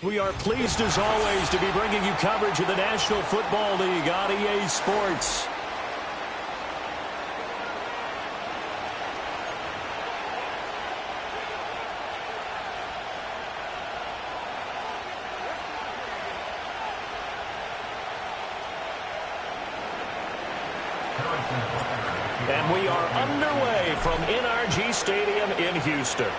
We are pleased as always to be bringing you coverage of the National Football League on EA Sports. And we are underway from NRG Stadium in Houston.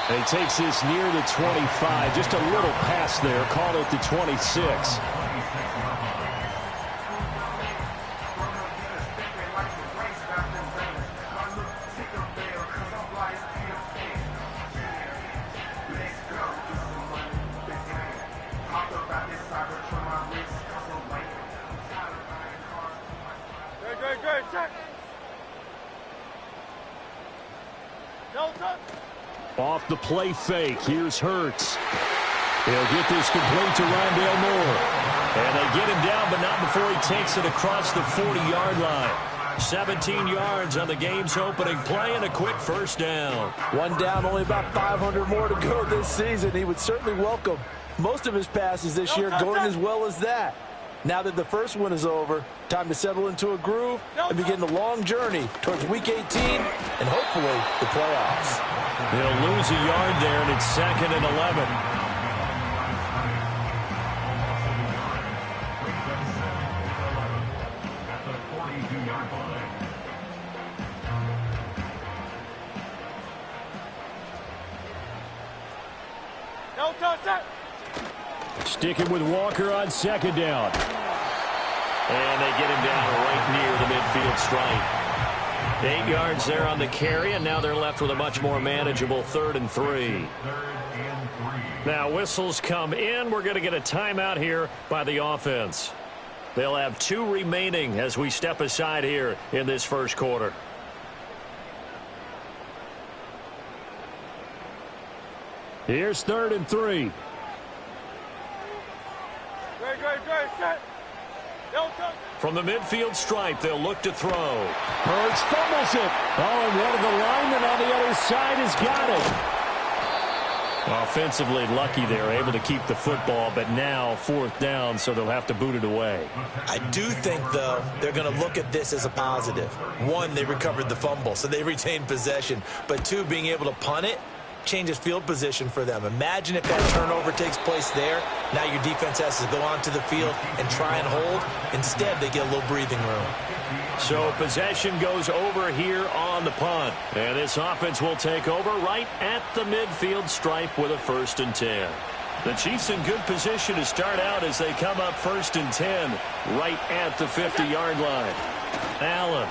And he takes this near the 25. Just a little pass there. Call it the 26. Off the play fake. Here's Hurts. He'll get this complete to Rondale Moore. And they get him down, but not before he takes it across the 40-yard line. 17 yards on the game's opening play and a quick first down. One down, only about 500 more to go this season. He would certainly welcome most of his passes this year going as well as that. Now that the first one is over, time to settle into a groove and begin the long journey towards Week 18 and hopefully the playoffs. He'll lose a yard there, and it's 2nd and 11. Sticking with Walker on 2nd down. And they get him down right near the midfield stripe. 8 yards there on the carry, and now they're left with a much more manageable 3rd and 3. Now whistles come in. We're going to get a timeout here by the offense. They'll have 2 remaining as we step aside here in this first quarter. Here's 3rd and 3. From the midfield stripe, they'll look to throw. Hurts fumbles it. Oh, and one of the linemen on the other side has got it. Offensively lucky they're able to keep the football, but now 4th down, so they'll have to boot it away. I do think, though, they're going to look at this as a positive. 1, they recovered the fumble, so they retained possession. But 2, being able to punt it changes field position for them. Imagine if that turnover takes place there. Now your defense has to go onto the field and try and hold. Instead, they get a little breathing room. So possession goes over here on the punt. And this offense will take over right at the midfield stripe with a 1st and 10. The Chiefs in good position to start out as they come up 1st and 10 right at the 50-yard line. Allen.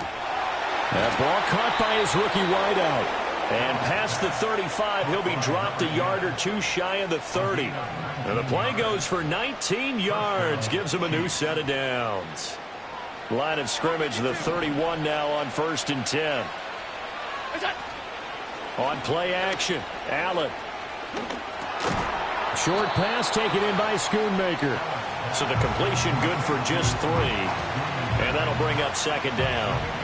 That ball caught by his rookie wideout. And past the 35, he'll be dropped a yard or 2 shy of the 30. And the play goes for 19 yards, gives him a new set of downs. Line of scrimmage, the 31 now on 1st and 10. On play action, Allen. Short pass taken in by Schoonmaker. So the completion good for just 3. And that'll bring up 2nd down.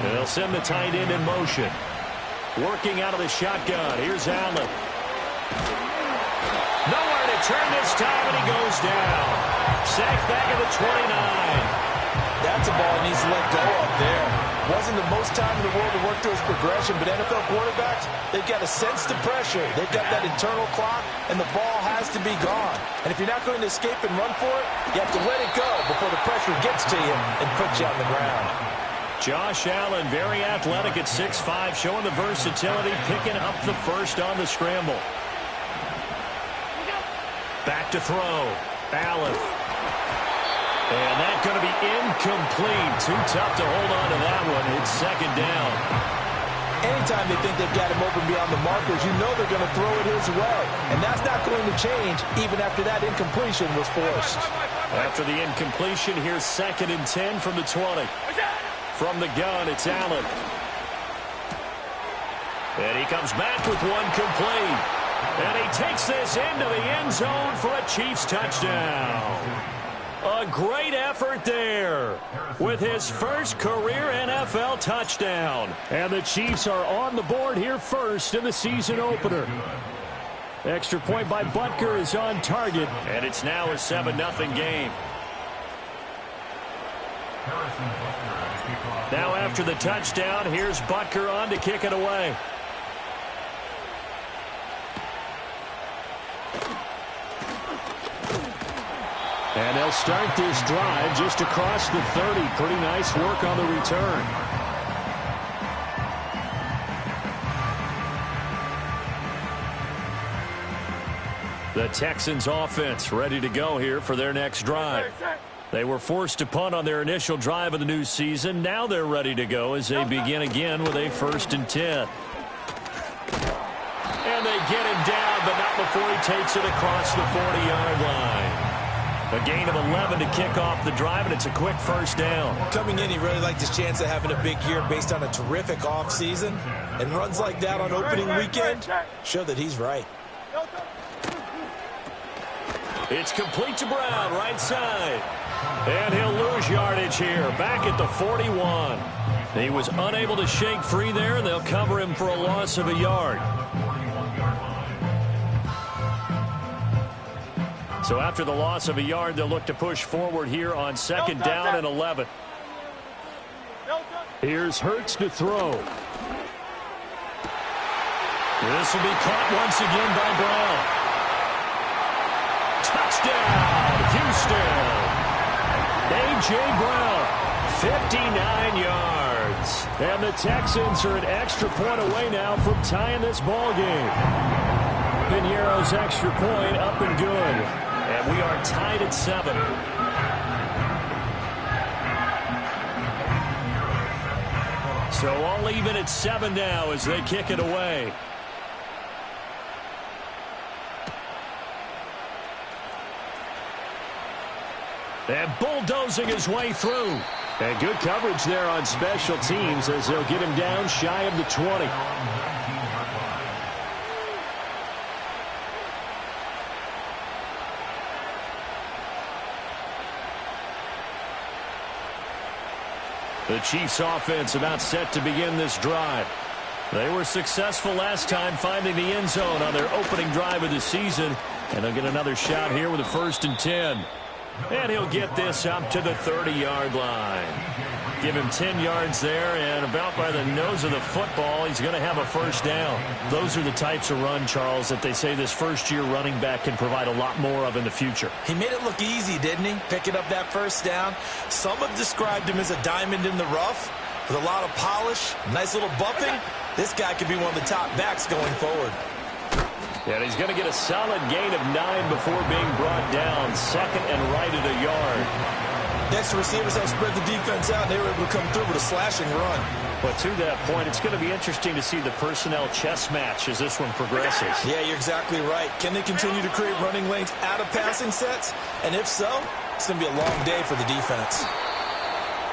They'll send the tight end in motion. Working out of the shotgun. Here's Allen. Nowhere to turn this time, and he goes down. Sacked back at the 29. That's a ball he needs to let go of there. Wasn't the most time in the world to work to his progression, but NFL quarterbacks, they've got to sense the pressure. They've got that internal clock, and the ball has to be gone. And if you're not going to escape and run for it, you have to let it go before the pressure gets to you and puts you on the ground. Josh Allen, very athletic at 6'5", showing the versatility, picking up the 1st on the scramble. Back to throw. Allen. And that's going to be incomplete. Too tough to hold on to that one. It's 2nd down. Anytime they think they've got him open beyond the markers, you know they're going to throw it his way. And that's not going to change even after that incompletion was forced. After the incompletion, here's 2nd and 10 from the 20. From the gun, it's Allen. And he comes back with one complete. And he takes this into the end zone for a Chiefs touchdown. A great effort there with his first career NFL touchdown. And the Chiefs are on the board here first in the season opener. Extra point by Butker is on target. And it's now a 7-0 game. Now after the touchdown, here's Butker on to kick it away. And they'll start this drive just across the 30. Pretty nice work on the return. The Texans offense ready to go here for their next drive. They were forced to punt on their initial drive of the new season. Now they're ready to go as they begin again with a 1st and 10. And they get him down, but not before he takes it across the 40-yard line. A gain of 11 to kick off the drive, and it's a quick first down. Coming in, he really liked his chance of having a big year based on a terrific offseason. And runs like that on opening weekend show that he's right. It's complete to Brown, right side. And he'll lose yardage here, back at the 41. He was unable to shake free there, and they'll cover him for a loss of a yard. So after the loss of a yard, they'll look to push forward here on 2nd down and 11. Here's Hurts to throw. This will be caught once again by Brown. Touchdown, Houston. A.J. Brown, 59 yards. And the Texans are an extra point away now from tying this ball game. Piñeiro's extra point up and good. And we are tied at 7. So all even at 7 now as they kick it away. And bulldozing his way through. And good coverage there on special teams as they'll get him down shy of the 20. The Chiefs offense about set to begin this drive. They were successful last time finding the end zone on their opening drive of the season. And they'll get another shot here with a 1st and 10. And he'll get this up to the 30-yard line. Give him 10 yards there, and about by the nose of the football, he's going to have a 1st down. Those are the types of run, Charles, that they say this first-year running back can provide a lot more of in the future. He made it look easy, didn't he? Picking up that 1st down. Some have described him as a diamond in the rough with a lot of polish, nice little buffing. This guy could be one of the top backs going forward. And he's going to get a solid gain of 9 before being brought down. 2nd and right at a yard. Next, receivers have spread the defense out. They were able to come through with a slashing run. But to that point, it's going to be interesting to see the personnel chess match as this one progresses. Yeah, you're exactly right. Can they continue to create running lanes out of passing sets? And if so, it's going to be a long day for the defense.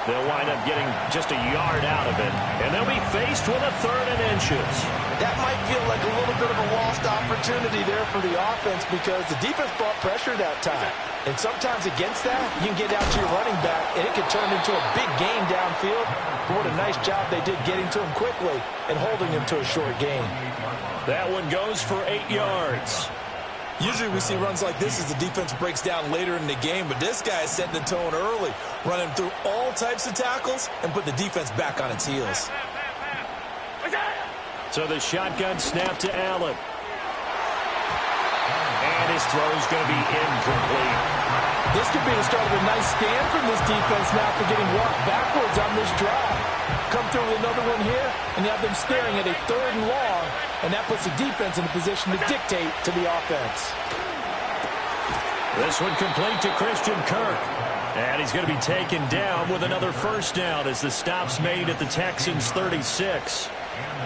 They'll wind up getting just a yard out of it. And they'll be faced with a 3rd and inches. That might feel like a little bit of a lost opportunity there for the offense because the defense brought pressure that time. And sometimes against that, you can get out to your running back, and it can turn into a big gain downfield. But what a nice job they did getting to him quickly and holding him to a short gain. That one goes for 8 yards. Usually we see runs like this as the defense breaks down later in the game, but this guy is setting the tone early, running through all types of tackles and put the defense back on its heels. So the shotgun snap to Allen. And his throw is going to be incomplete. This could be the start of a nice stand from this defense now for getting walked backwards on this drive. Come through with another one here, and you have them staring at a 3rd and long, and that puts the defense in a position to dictate to the offense. This one complete to Christian Kirk. And he's going to be taken down with another 1st down as the stop's made at the Texans' 36.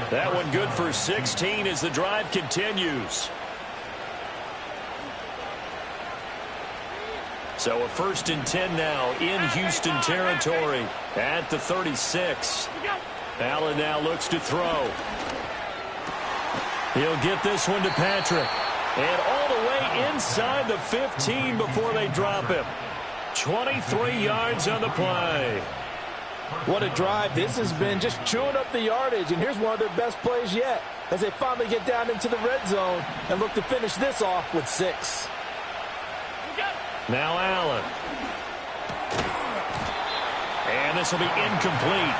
That one good for 16 as the drive continues. So a 1st and 10 now in Houston territory at the 36. Allen now looks to throw. He'll get this one to Patrick. And all the way inside the 15 before they drop him. 23 yards on the play. What a drive this has been, just chewing up the yardage, and here's one of their best plays yet as they finally get down into the red zone and look to finish this off with 6. Now Allen. And this will be incomplete.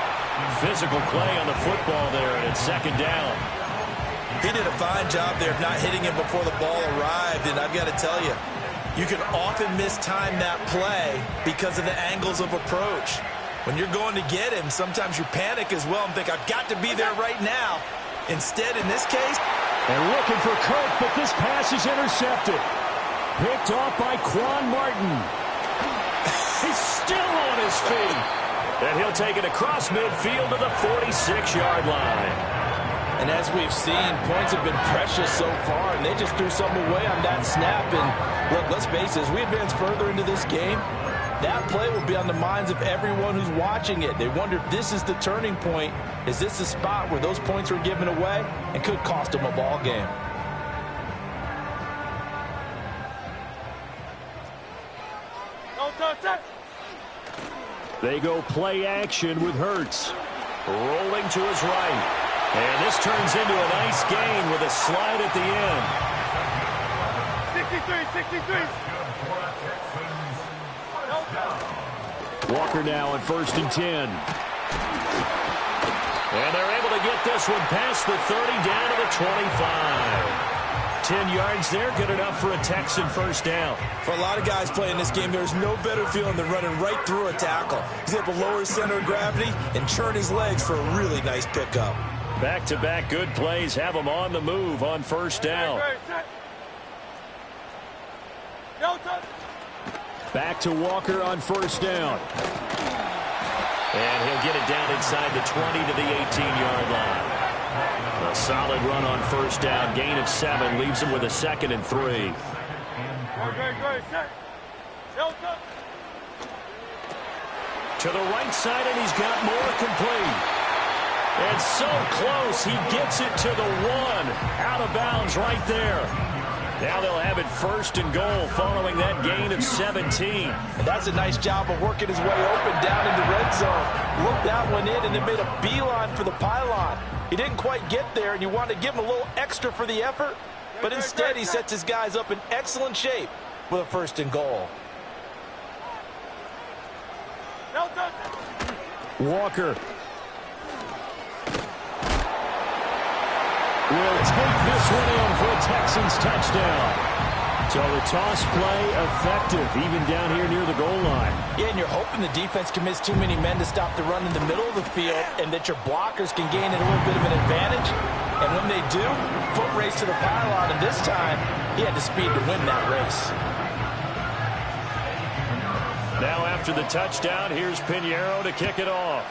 Physical play on the football there, and it's second down. He did a fine job there of not hitting him before the ball arrived, and I've got to tell you, you can often mistime that play because of the angles of approach. When you're going to get him, sometimes you panic as well and think, I've got to be there right now. Instead, in this case... And looking for Kirk, but this pass is intercepted. Picked off by Quan Martin. He's still on his feet. And he'll take it across midfield to the 46-yard line. And as we've seen, points have been precious so far, and they just threw some away on that snap. And look, let's face it, as we advance further into this game, that play will be on the minds of everyone who's watching it. They wonder if this is the turning point. Is this the spot where those points were given away and could cost them a ball game? They go play action with Hurts. Rolling to his right. And this turns into a nice gain with a slide at the end. 63. Walker now on 1st and 10. And they're able to get this one past the 30 down to the 25. 10 yards there, good enough for a Texan first down. For a lot of guys playing this game, there's no better feeling than running right through a tackle. He's able to lower his center of gravity and churn his legs for a really nice pickup. Back-to-back good plays have him on the move on first down. Back to Walker on first down. And he'll get it down inside the 20 to the 18-yard line. A solid run on first down. Gain of 7 leaves him with a 2nd and 3. To the right side, and he's got more complete. And so close, he gets it to the 1. Out of bounds right there. Now they'll have it 1st and goal following that gain of 17. And that's a nice job of working his way open down in the red zone. Looked that one in and then made a beeline for the pylon. He didn't quite get there, and you want to give him a little extra for the effort. But instead, he sets his guys up in excellent shape with a 1st and goal. Walker will take this one in for a Texans touchdown. So the toss play effective, even down here near the goal line. Yeah, and you're hoping the defense commits too many men to stop the run in the middle of the field and that your blockers can gain a little bit of an advantage. And when they do, foot race to the pylon, and this time he had the speed to win that race. Now after the touchdown, here's Pinheiro to kick it off.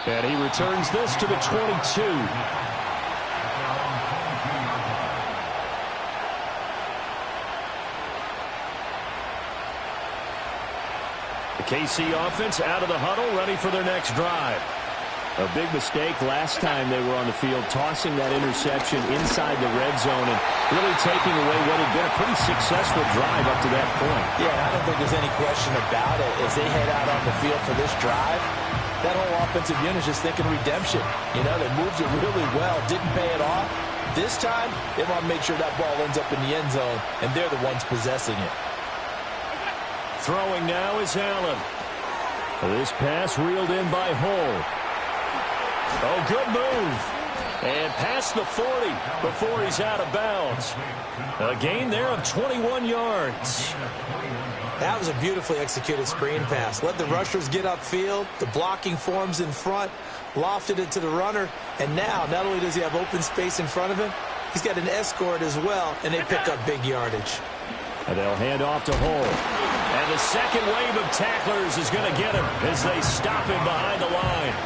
And he returns this to the 22. The KC offense out of the huddle, ready for their next drive. A big mistake last time they were on the field, tossing that interception inside the red zone and really taking away what had been a pretty successful drive up to that point. Yeah, I don't think there's any question about it. As they head out on the field for this drive, that whole offensive unit is just thinking redemption. You know, they moved it really well, didn't pay it off. This time, they want to make sure that ball ends up in the end zone, and they're the ones possessing it. Throwing now is Allen. This pass reeled in by Hull. Oh, good move. And past the 40 before he's out of bounds. A gain there of 21 yards. That was a beautifully executed screen pass. Let the rushers get upfield. The blocking forms in front. Lofted it to the runner. And now, not only does he have open space in front of him, he's got an escort as well, and they pick up big yardage. And they'll hand off to Hull. And the second wave of tacklers is going to get him as they stop him behind the line.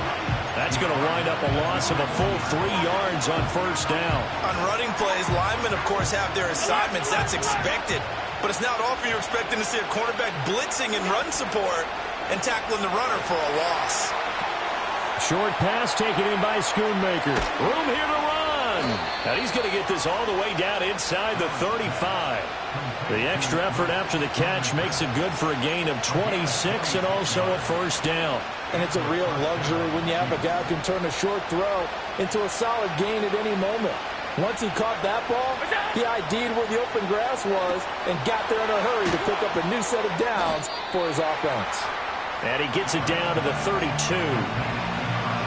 That's going to wind up a loss of a full 3 yards on first down. On running plays, linemen, of course, have their assignments. That's expected. But it's not often you're expecting to see a cornerback blitzing in run support and tackling the runner for a loss. Short pass taken in by Schoonmaker. Room here to run. run. And he's going to get this all the way down inside the 35. The extra effort after the catch makes it good for a gain of 26 and also a first down. And it's a real luxury when you have a guy who can turn a short throw into a solid gain at any moment. Once he caught that ball, he ID'd where the open grass was and got there in a hurry to pick up a new set of downs for his offense. And he gets it down to the 32.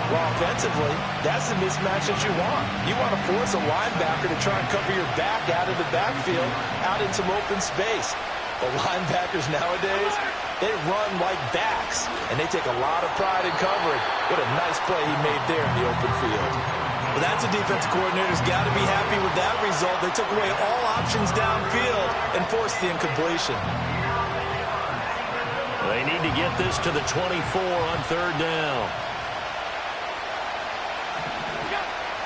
Well, offensively, that's the mismatch that you want. You want to force a linebacker to try and cover your back out of the backfield, out in some open space. The linebackers nowadays, they run like backs, and they take a lot of pride in covering. What a nice play he made there in the open field. Well, that's a defensive coordinator's got to be happy with that result. They took away all options downfield and forced the incompletion. They need to get this to the 24 on third down.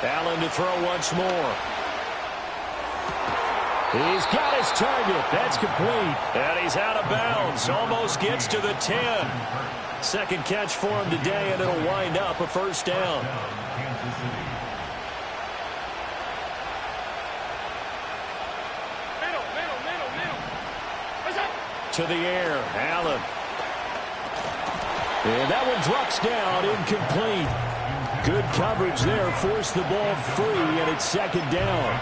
Allen to throw once more. He's got his target. That's complete. And he's out of bounds. Almost gets to the 10. Second catch for him today, and it'll wind up a first down. To the air, Allen. And that one drops down, incomplete. Good coverage there, forced the ball free, and it's second down.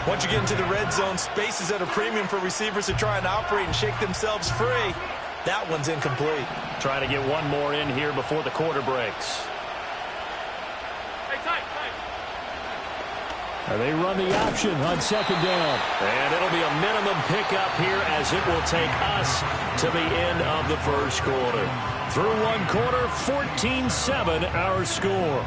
Once you get into the red zone, space is at a premium for receivers to try and operate and shake themselves free. That one's incomplete. Trying to get one more in here before the quarter breaks. They run the option on second down. And it'll be a minimum pickup here as it will take us to the end of the first quarter. Through one quarter, 14-7 our score.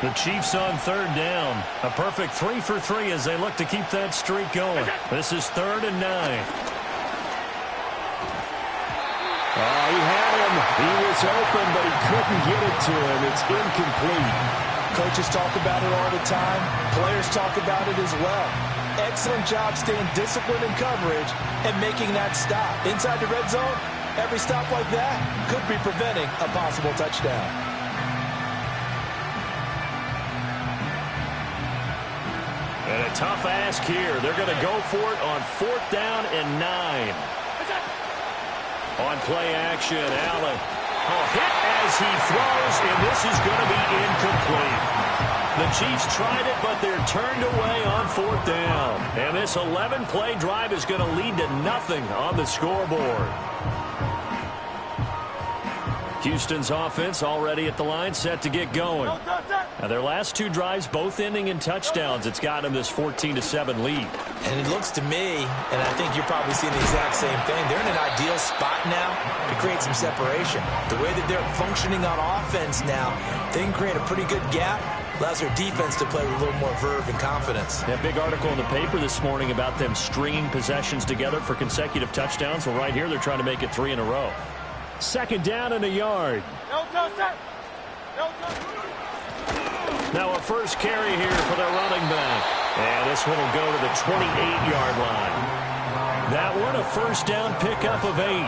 The Chiefs on third down. A perfect 3 for 3 as they look to keep that streak going. This is 3rd and 9. Oh, he had him. He was open, but he couldn't get it to him. It's incomplete. Coaches talk about it all the time. Players talk about it as well. Excellent job staying disciplined in coverage and making that stop. Inside the red zone, every stop like that could be preventing a possible touchdown. And a tough ask here. They're going to go for it on 4th down and 9. On play action, Allen. Oh, hit as he throws, and this is going to be incomplete. The Chiefs tried it, but they're turned away on 4th down. And this 11-play drive is going to lead to nothing on the scoreboard. Houston's offense already at the line, set to get going. Now their last 2 drives, both ending in touchdowns. It's got them this 14-7 lead. And it looks to me, and I think you're probably seeing the exact same thing, they're in an ideal spot now to create some separation. The way that they're functioning on offense now, they can create a pretty good gap. Allows their defense to play with a little more verve and confidence. That big article in the paper this morning about them stringing possessions together for consecutive touchdowns. Well, right here, they're trying to make it 3 in a row. Second down and a yard. Now a first carry here for their running back. And this one will go to the 28-yard line. That one a first down pickup of 8.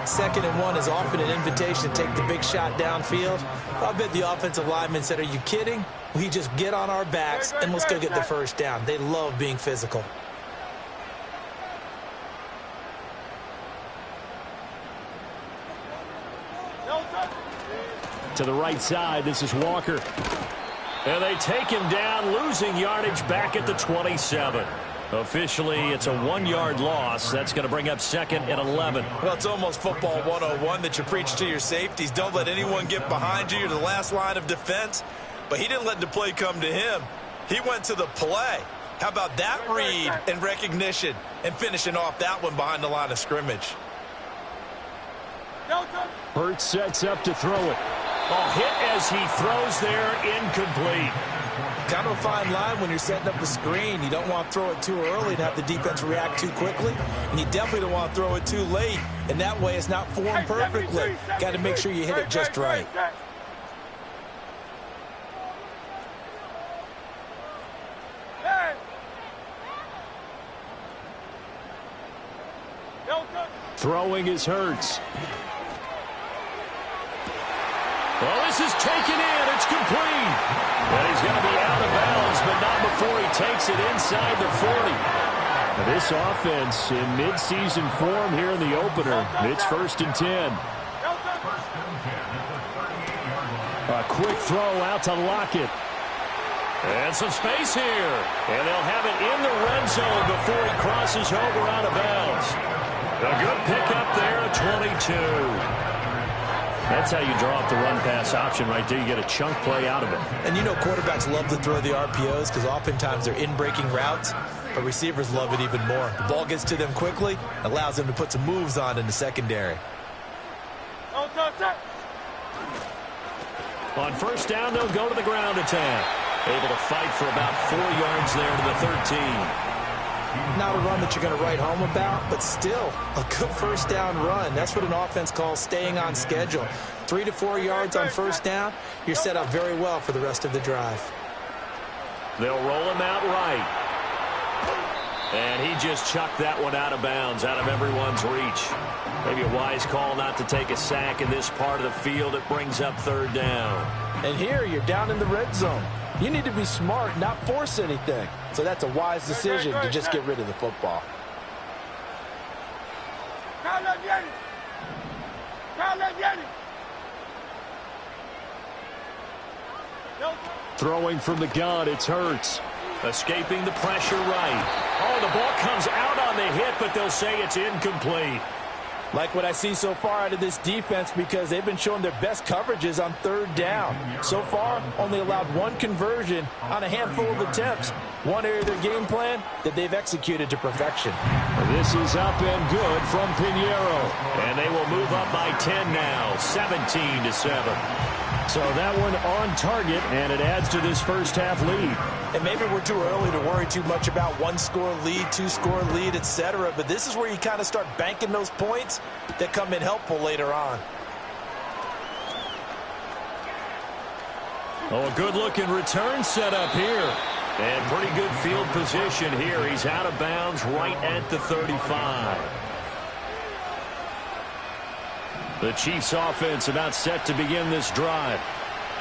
2nd and 1 is often an invitation to take the big shot downfield. I bet the offensive lineman said, are you kidding? We just get on our backs and let's go get the first down. They love being physical. To the right side, this is Walker. And they take him down, losing yardage back at the 27. Officially, it's a 1-yard loss. That's going to bring up 2nd and 11. Well, it's almost football 101 that you preach to your safeties. Don't let anyone get behind you. You're the last line of defense. But he didn't let the play come to him. He went to the play. How about that read and recognition and finishing off that one behind the line of scrimmage? Hurts sets up to throw it. Oh, hit as he throws there, incomplete. Kind of a fine line when you're setting up the screen. You don't want to throw it too early and have the defense react too quickly. And you definitely don't want to throw it too late. And that way it's not formed perfectly. Got to make sure you hit it just right. Throwing is Hurts. Well, this is taken in. It's complete. And he's going to be out of bounds, but not before he takes it inside the 40. This offense in midseason form here in the opener. It's 1st and 10. A quick throw out to Lockett. And some space here. And they'll have it in the red zone before he crosses over out of bounds. A good pickup there at 22. That's how you draw up the run-pass option right there. You get a chunk play out of it. And you know quarterbacks love to throw the RPOs because oftentimes they're in-breaking routes, but receivers love it even more. The ball gets to them quickly, allows them to put some moves on in the secondary. On 1st down, they'll go to the ground attack. Able to fight for about 4 yards there to the 13. Not a run that you're going to write home about, but still a good 1st down run. That's what an offense calls staying on schedule. 3 to 4 yards on 1st down, you're set up very well for the rest of the drive. They'll roll him out right. And he just chucked that one out of bounds, out of everyone's reach. Maybe a wise call not to take a sack in this part of the field. It brings up 3rd down. And here you're down in the red zone. You need to be smart, not force anything. So that's a wise decision to just get rid of the football. Throwing from the gun, it's Hurts. Escaping the pressure right. Oh, the ball comes out on the hit, but they'll say it's incomplete. Like what I see so far out of this defense because they've been showing their best coverages on 3rd down. So far, only allowed 1 conversion on a handful of attempts. One area of their game plan that they've executed to perfection. This is up and good from Pinheiro. And they will move up by 10 now, 17-7. So that one on target, and it adds to this 1st half lead. And maybe we're too early to worry too much about 1-score lead, 2-score lead, etc. But this is where you kind of start banking those points that come in helpful later on. Oh, a good-looking return set up here. And pretty good field position here. He's out of bounds right at the 35. The Chiefs offense about set to begin this drive.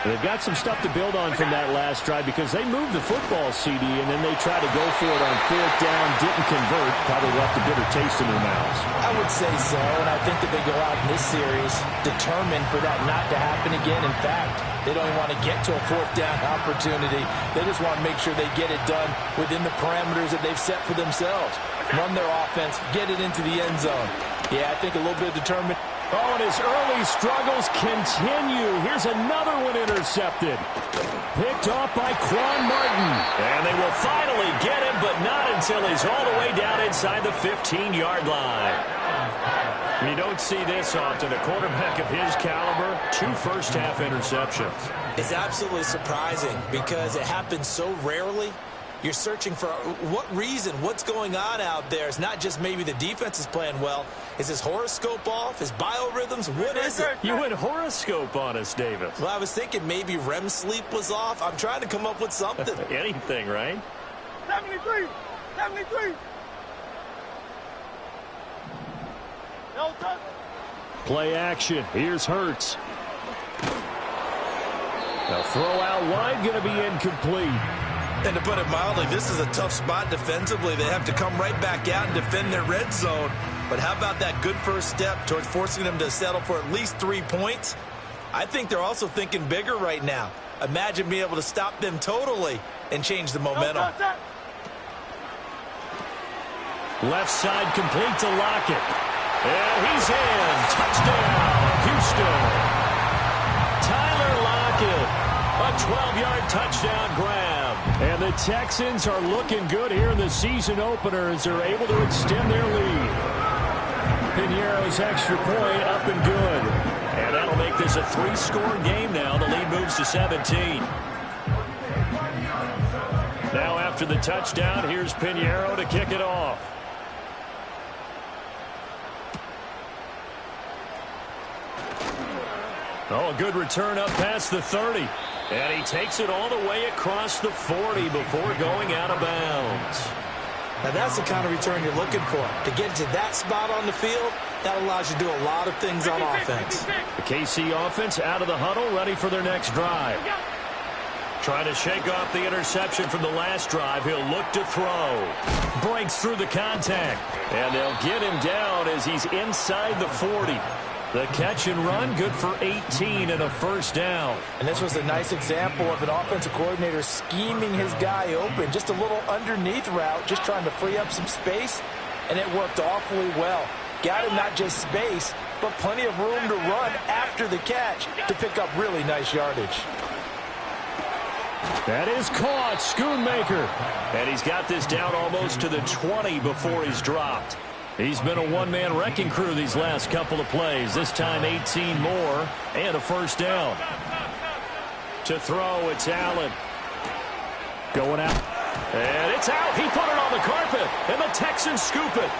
They've got some stuff to build on from that last drive because they moved the football, CD, and then they tried to go for it on 4th down, didn't convert, probably left a bitter taste in their mouths. I would say so, and I think that they go out in this series determined for that not to happen again. In fact, they don't even want to get to a 4th down opportunity. They just want to make sure they get it done within the parameters that they've set for themselves. Run their offense, get it into the end zone. Yeah, I think a little bit of determined. Oh, and his early struggles continue. Here's another one intercepted. Picked off by Quan Martin. And they will finally get him, but not until he's all the way down inside the 15-yard line. You don't see this often. A quarterback of his caliber, 2 first-half interceptions. It's absolutely surprising because it happens so rarely. You're searching for what reason, what's going on out there. It's not just maybe the defense is playing well. Is his horoscope off? His biorhythms? What is it? You went horoscope on us, Davis. Well, I was thinking maybe REM sleep was off. I'm trying to come up with something. Anything, right? 73. Play action. Here's Hurts. The throw out wide going to be incomplete. And to put it mildly, this is a tough spot defensively. They have to come right back out and defend their red zone. But how about that good first step towards forcing them to settle for at least 3 points? I think they're also thinking bigger right now. Imagine being able to stop them totally and change the momentum. Left side complete to Lockett. And he's in. Touchdown, Houston. Tyler Lockett. A 12-yard touchdown grab. And the Texans are looking good here in the season opener as they're able to extend their lead. Pinheiro's extra point up and good. And that'll make this a 3-score game now. The lead moves to 17. Now after the touchdown, here's Pinheiro to kick it off. Oh, a good return up past the 30. And he takes it all the way across the 40 before going out of bounds. Now, that's the kind of return you're looking for. To get to that spot on the field, that allows you to do a lot of things on offense. The KC offense out of the huddle, ready for their next drive. Trying to shake off the interception from the last drive. He'll look to throw. Breaks through the contact. And they'll get him down as he's inside the 40. The catch and run, good for 18 and a first down. And this was a nice example of an offensive coordinator scheming his guy open. Just a little underneath route, just trying to free up some space, and it worked awfully well. Got him not just space, but plenty of room to run after the catch to pick up really nice yardage. That is caught, Schoonmaker. And he's got this down almost to the 20 before he's dropped. He's been a one-man wrecking crew these last couple of plays. This time 18 more and a first down. To throw, it's Allen. Going out. And it's out. He put it on the carpet. And the Texans scoop it.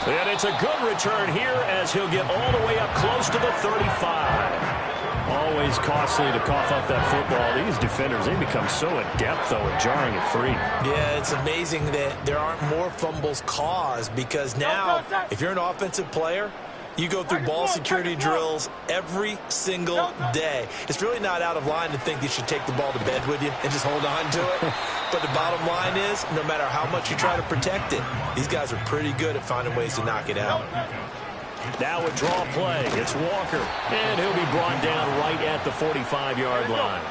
And it's a good return here as he'll get all the way up close to the 35. Always costly to cough up that football. These defenders, they become so adept, though, at jarring it free. Yeah, it's amazing that there aren't more fumbles caused because now, if you're an offensive player, you go through ball security drills every single day. It's really not out of line to think you should take the ball to bed with you and just hold on to it. But the bottom line is, no matter how much you try to protect it, these guys are pretty good at finding ways to knock it out. Now a draw play. It's Walker. And he'll be brought down right at the 45-yard line.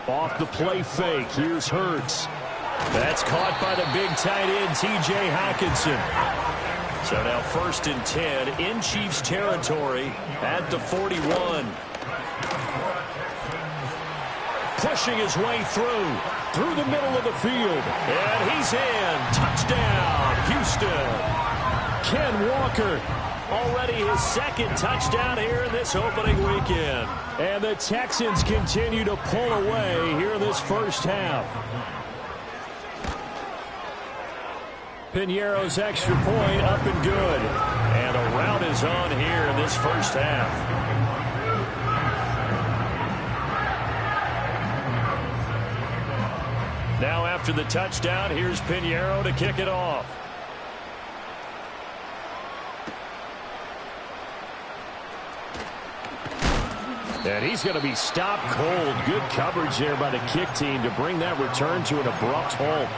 Off the play fake. Here's Hurts. That's caught by the big tight end, T.J. Hockenson. So now 1st and 10 in Chiefs territory at the 41. Pushing his way through the middle of the field. And he's in. Touchdown, Houston. Ken Walker, already his second touchdown here in this opening weekend. And the Texans continue to pull away here in this first half. Piñeiro's extra point up and good. And a rout is on here in this first half. Now after the touchdown, here's Piñeiro to kick it off. And he's going to be stopped cold. Good coverage there by the kick team to bring that return to an abrupt halt.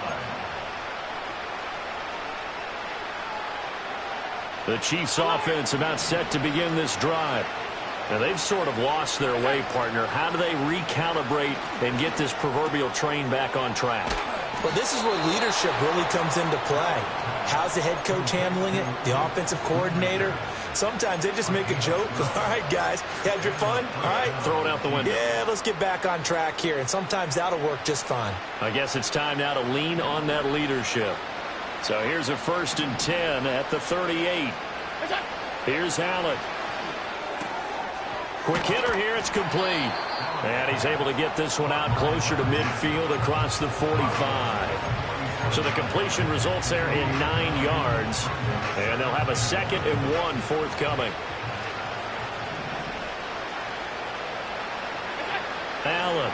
The Chiefs offense about set to begin this drive. Now, they've sort of lost their way, partner. How do they recalibrate and get this proverbial train back on track? Well, this is where leadership really comes into play. How's the head coach handling it? The offensive coordinator? Sometimes they just make a joke. All right, guys, had your fun? All right. Throw it out the window. Yeah, let's get back on track here. And sometimes that'll work just fine. I guess it's time now to lean on that leadership. So here's a 1st and 10 at the 38. Here's Allen. Quick hitter here, it's complete. And he's able to get this one out closer to midfield across the 45. So the completion results there in 9 yards. And they'll have a 2nd and 1 forthcoming. Allen.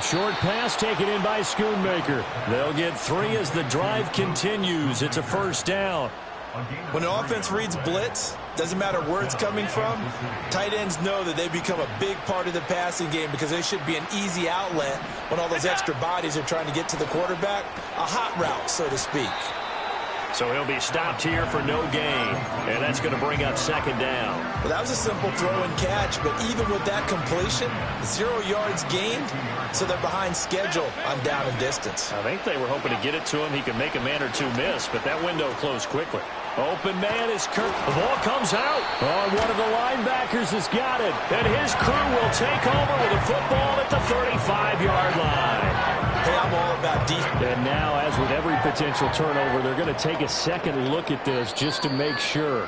Short pass taken in by Schoonmaker. They'll get 3 as the drive continues. It's a first down. When the offense reads blitz, doesn't matter where it's coming from, tight ends know that they become a big part of the passing game because they should be an easy outlet when all those extra bodies are trying to get to the quarterback. A hot route, so to speak. So he'll be stopped here for no gain, and that's going to bring up 2nd down. Well, that was a simple throw and catch, but even with that completion, 0 yards gained, so they're behind schedule on down and distance. I think they were hoping to get it to him. He could make a man or two miss, but that window closed quickly. Open man is Kirk. The ball comes out. Oh, one of the linebackers has got it. And his crew will take over with a football at the 35-yard line. Hey, I'm all about defense. And now, as with every potential turnover, they're going to take a second look at this just to make sure.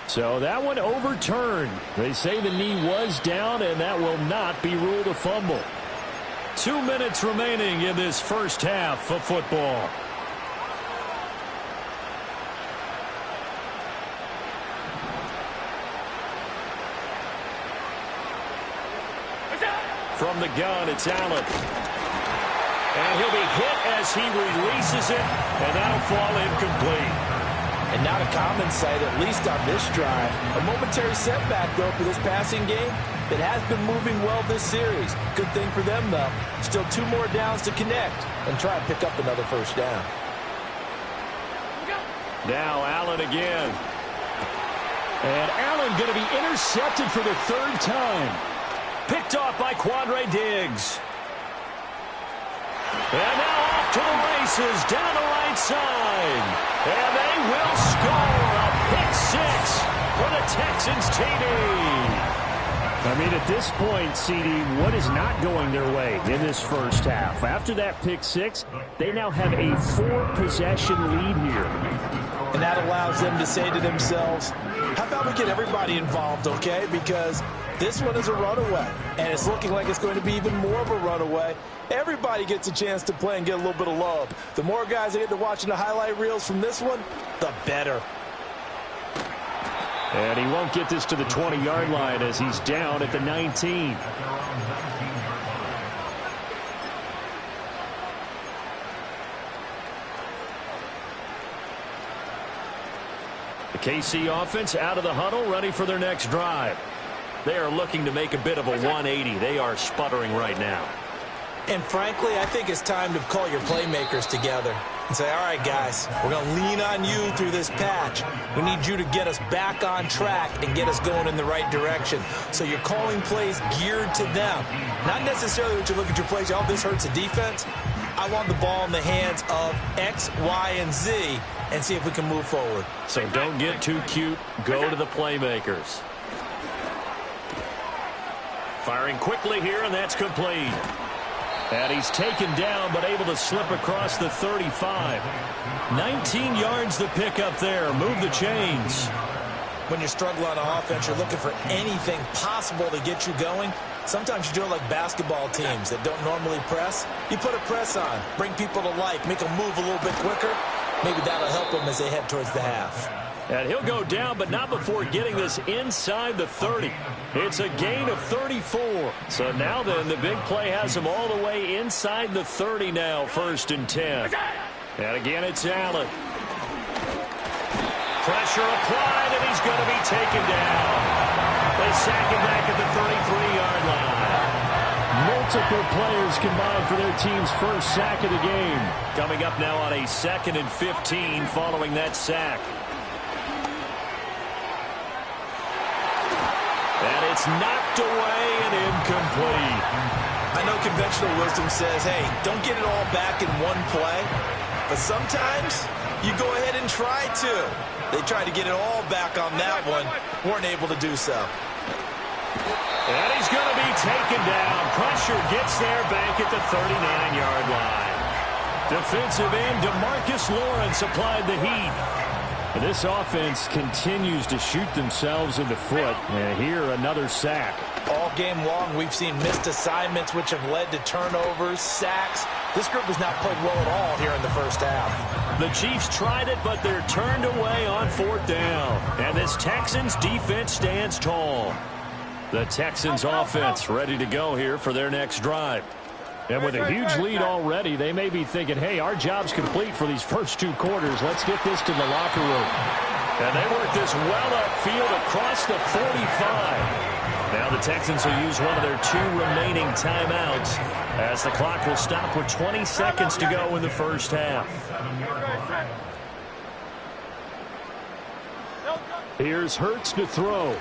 So that one overturned. They say the knee was down, and that will not be ruled a fumble. 2 minutes remaining in this first half of football. From the gun, it's Allen. And he'll be hit as he releases it, and that'll fall incomplete. And not a common sight, at least on this drive. A momentary setback, though, for this passing game that has been moving well this series. Good thing for them, though. Still 2 more downs to connect and try and pick up another first down. Now Allen again. And Allen going to be intercepted for the 3rd time. Picked off by Quandre Diggs. And now off to the races down the right side. And they will score a pick 6 for the Texans TD. I mean, at this point, CD, what is not going their way in this first half? After that pick 6, they now have a 4-possession lead here. And that allows them to say to themselves, how about we get everybody involved, okay? Because this one is a runaway, and it's looking like it's going to be even more of a runaway. Everybody gets a chance to play and get a little bit of love. The more guys that get to watching the highlight reels from this one, the better. And he won't get this to the 20-yard line as he's down at the 19. The KC offense out of the huddle, ready for their next drive. They are looking to make a bit of a 180. They are sputtering right now. And frankly, I think it's time to call your playmakers together and say, all right, guys, we're going to lean on you through this patch. We need you to get us back on track and get us going in the right direction. So you're calling plays geared to them. Not necessarily that you look at your plays, oh, this hurts the defense. I want the ball in the hands of X, Y, and Z and see if we can move forward. So don't get too cute. Go to the playmakers. Firing quickly here, and that's complete. And he's taken down, but able to slip across the 35. 19 yards to pick up there. Move the chains. When you struggle on offense, you're looking for anything possible to get you going. Sometimes you do it like basketball teams that don't normally press. You put a press on, bring people to life, make them move a little bit quicker. Maybe that'll help them as they head towards the half. And he'll go down, but not before getting this inside the 30. It's a gain of 34. So now then, the big play has him all the way inside the 30 now, 1st and 10. And again, it's Allen. Pressure applied, and he's going to be taken down. They sack him back at the 33-yard line. Multiple players combined for their team's first sack of the game. Coming up now on a 2nd and 15 following that sack. And it's knocked away and incomplete. I know conventional wisdom says, hey, don't get it all back in one play. But sometimes you go ahead and try to. They tried to get it all back on that one. Weren't able to do so. And he's going to be taken down. Pressure gets there back at the 39-yard line. Defensive end DeMarcus Lawrence applied the heat. And this offense continues to shoot themselves in the foot. And here, another sack. All game long, we've seen missed assignments, which have led to turnovers, sacks. This group has not played well at all here in the first half. The Chiefs tried it, but they're turned away on 4th down. And this Texans defense stands tall. The Texans offense ready to go here for their next drive. And with a huge lead already, they may be thinking, hey, our job's complete for these first 2 quarters. Let's get this to the locker room. And they work this well upfield across the 45. Now the Texans will use one of their 2 remaining timeouts as the clock will stop with 20 seconds to go in the first half. Here's Hurts to throw.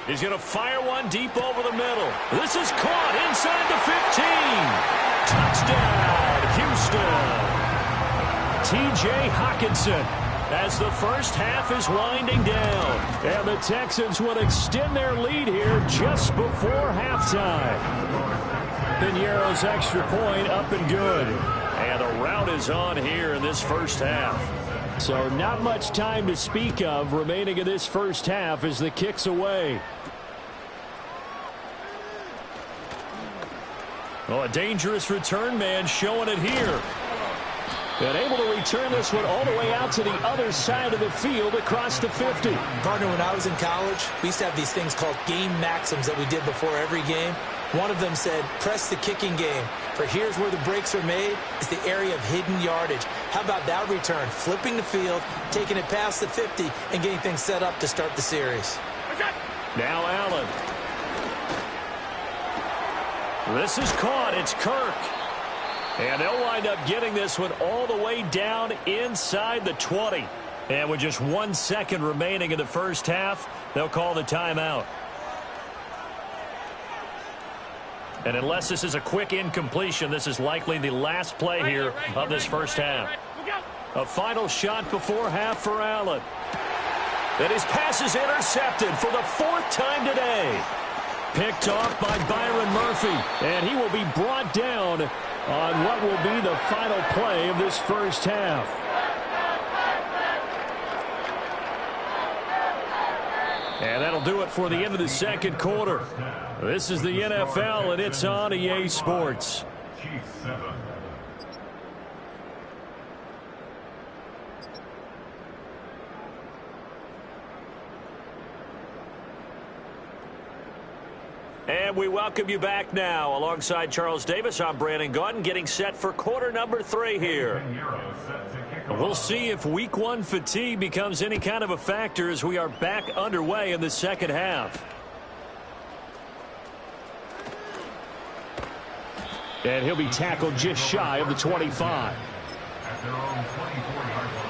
He's going to fire one deep over the middle. This is caught inside the 15. Touchdown, Houston. T.J. Hockenson as the first half is winding down. And the Texans will extend their lead here just before halftime. Piñeiro's extra point up and good. And the rout is on here in this first half. So not much time to speak of remaining in this first half as the kick's away. Oh, a dangerous return man showing it here. And able to return this one all the way out to the other side of the field across the 50. Partner, when I was in college, we used to have these things called game maxims that we did before every game. One of them said, press the kicking game. For here's where the breaks are made, is the area of hidden yardage. How about that return? Flipping the field, taking it past the 50, and getting things set up to start the series. Now Allen. This is caught. It's Kirk. And they'll wind up getting this one all the way down inside the 20. And with just 1 second remaining in the first half, they'll call the timeout. And unless this is a quick incompletion, this is likely the last play here of this first half. A final shot before half for Allen. And his pass is intercepted for the 4th time today. Picked off by Byron Murphy. And he will be brought down on what will be the final play of this first half. And that'll do it for the end of the second quarter. This is the NFL, and it's on EA Sports. And we welcome you back now. Alongside Charles Davis, I'm Brandon Gaudin, getting set for quarter number 3 here. We'll see if week 1 fatigue becomes any kind of a factor as we are back underway in the second half. And he'll be tackled just shy of the 25. At their own 24-yard line.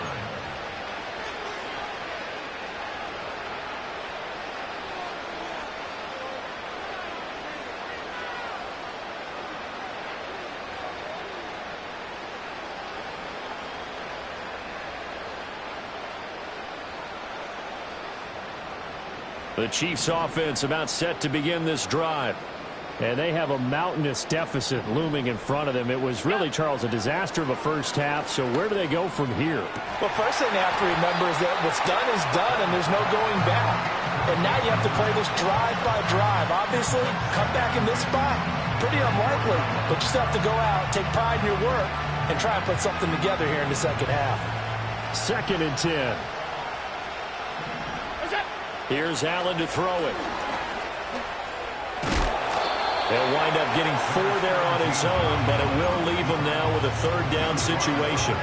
The Chiefs offense about set to begin this drive. And they have a mountainous deficit looming in front of them. It was really, Charles, a disaster of a first half. So where do they go from here? Well, first thing they have to remember is that what's done is done, and there's no going back. And now you have to play this drive by drive. Obviously, come back in this spot, pretty unlikely. But you still have to go out, take pride in your work, and try and put something together here in the second half. 2nd and 10. Here's Allen to throw it. They'll wind up getting 4 there on his own, but it will leave him now with a 3rd down situation.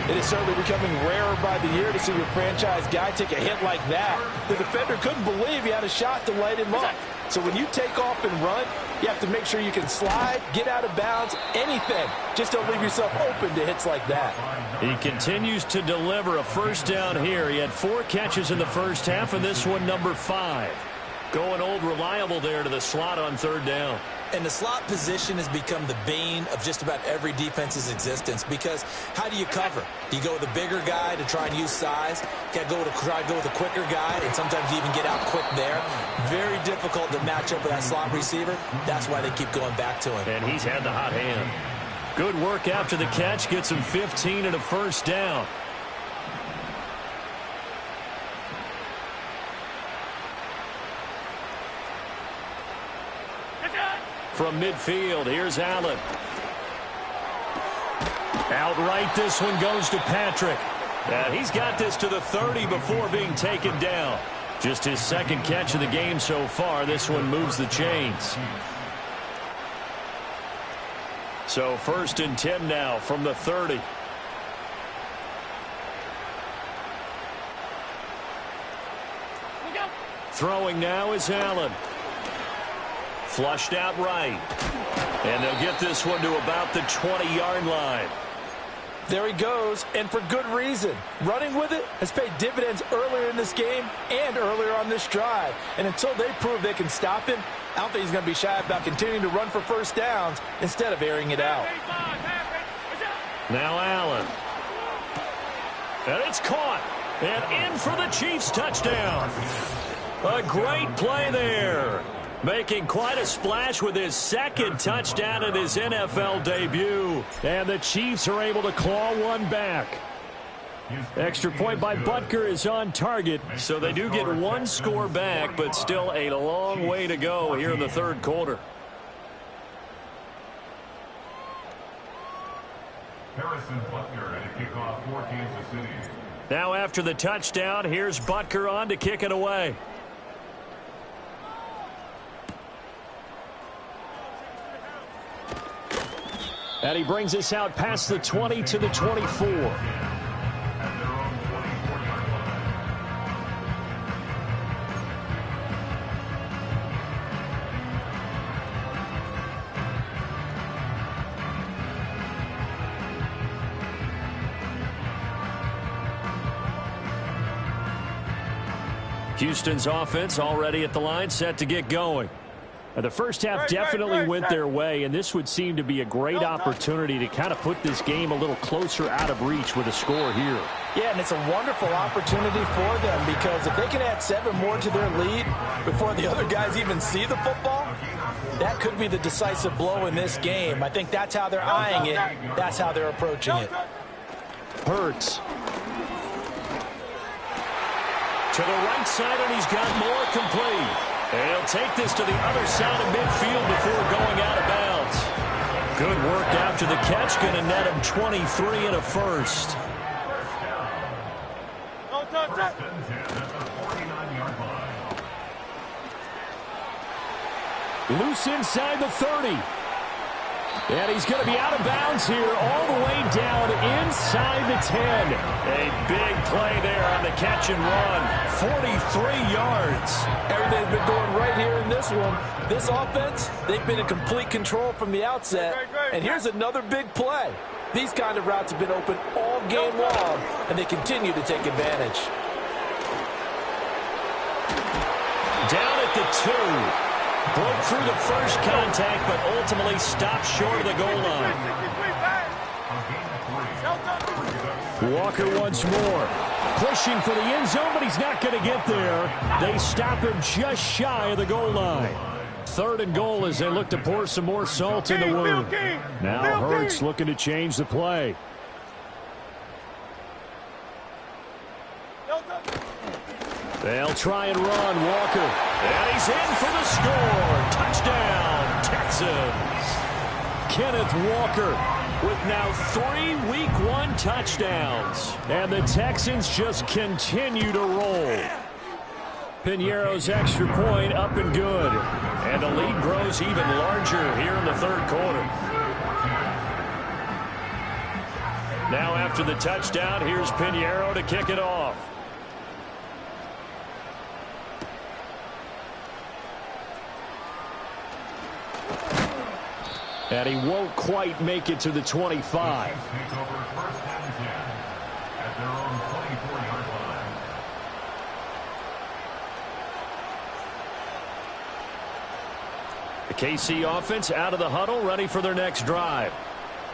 It is certainly becoming rarer by the year to see your franchise guy take a hit like that. The defender couldn't believe he had a shot to light him up. So when you take off and run, you have to make sure you can slide, get out of bounds, anything. Just don't leave yourself open to hits like that. He continues to deliver a first down here. He had 4 catches in the first half, and this one number 5. Going old reliable there to the slot on 3rd down. And the slot position has become the bane of just about every defense's existence, because how do you cover? Do you go with a bigger guy to try and use size? You got to try to go with a quicker guy, and sometimes you even get out quick there. Very difficult to match up with that slot receiver. That's why they keep going back to him. And he's had the hot hand. Good work after the catch. Gets him 15 and a first down. From midfield, here's Allen. Outright, this one goes to Patrick. And he's got this to the 30 before being taken down. Just his 2nd catch of the game so far. This one moves the chains. So 1st and 10 now from the 30. Throwing now is Allen. Flushed out right. And they'll get this one to about the 20-yard line. There he goes, and for good reason. Running with it has paid dividends earlier in this game and earlier on this drive. And until they prove they can stop him, I don't think he's going to be shy about continuing to run for first downs instead of airing it out. Now Allen. And it's caught. And in for the Chiefs touchdown. A great play there. Making quite a splash with his 2nd touchdown in his NFL debut. And the Chiefs are able to claw one back. Extra point by Butker is on target. So they do get 1 score back, but still a long way to go here in the 3rd quarter. Now after the touchdown, here's Butker on to kick it away. And he brings us out past the 20 to the 24. Houston's offense already at the line, set to get going. The first half definitely went their way, and this would seem to be a great opportunity to kind of put this game a little closer out of reach with a score here. Yeah, and it's a wonderful opportunity for them because if they can add 7 more to their lead before the other guys even see the football, that could be the decisive blow in this game. I think that's how they're eyeing it. That's how they're approaching it. Hurts. To the right side, and he's got more complete. And he'll take this to the other side of midfield before going out of bounds. Good work after the catch. Going to net him 23 and a first. Loose inside the 30. And he's going to be out of bounds here all the way down inside the 10. A big play there on the catch and run. 43 yards. Everything's been going right here in this one. This offense, they've been in complete control from the outset. And here's another big play. These kind of routes have been open all game long, and they continue to take advantage. Down at the 2. Broke through the first contact, but ultimately stopped short of the goal line. Walker once more. Pushing for the end zone, but he's not going to get there. They stop him just shy of the goal line. 3rd and goal as they look to pour some more salt in the wound. Now Hurts looking to change the play. They'll try and run. Walker. And he's in for the score. Touchdown, Texans. Kenneth Walker with now 3 Week 1 touchdowns. And the Texans just continue to roll. Piñeiro's extra point up and good. And the lead grows even larger here in the 3rd quarter. Now after the touchdown, here's Piñeiro to kick it off. And he won't quite make it to the 25. The KC offense out of the huddle, ready for their next drive.